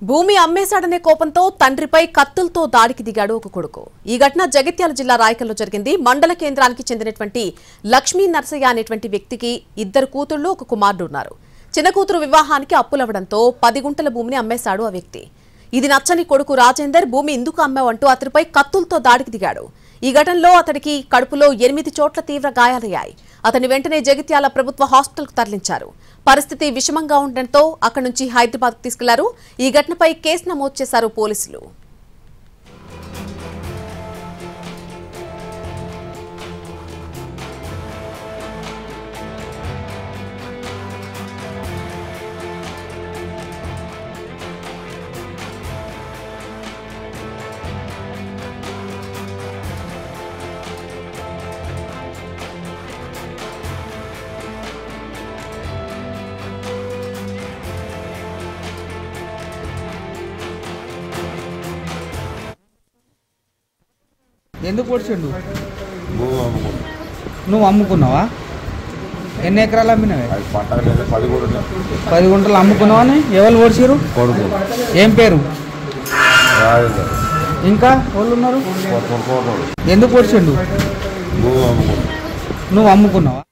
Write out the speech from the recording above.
భూమి అమ్మేశాడనే కోపంతో తండ్రిపై కత్తులతో దాడికి దిగాడు ఒక కొడుకు. ఈ ఘటన జగిత్యాల జిల్లా రాయకల్లో జరిగింది. మండల కేంద్రానికి చెందినటువంటి లక్ష్మీ నర్సయ్య అనేటువంటి వ్యక్తికి 2 కూతుళ్లు, 1 కుమారుడు ఉన్నారు. చిన్న కూతురు వివాహానికి అప్పులవడంతో 10 గుంటల భూమిని అమ్మేశాడు ఆ వ్యక్తి. ఇది నచ్చని కొడుకు రాజేందర్ భూమి ఎందుకు అమ్మావంటూ అతడిపై కత్తులతో దాడికి దిగాడు. ఈ ఘటనలో అతడికి కడుపులో 8 చోట్ల తీవ్ర గాయాలయ్యాయి. అతన్ని వెంటనే జగిత్యాల ప్రభుత్వ హాస్పిటల్కు తరలించారు. పరిస్థితి విషమంగా ఉండడంతో అక్కడి నుంచి హైదరాబాద్కు తీసుకెళ్లారు. ఈ ఘటనపై కేసు నమోదు చేశారు పోలీసులు. ఎందుకు పొడిచిండు? నువ్వు అమ్ముకున్నావా? ఎన్ని ఎకరాలు అమ్మినవే? 10 గుంటలు అమ్ముకున్నావా? అని ఎవరు పొడిచిరు? ఏం పేరు? ఇంకా వాళ్ళు ఉన్నారు? ఎందుకు పొడిచిండు? నువ్వు అమ్ముకున్నావా?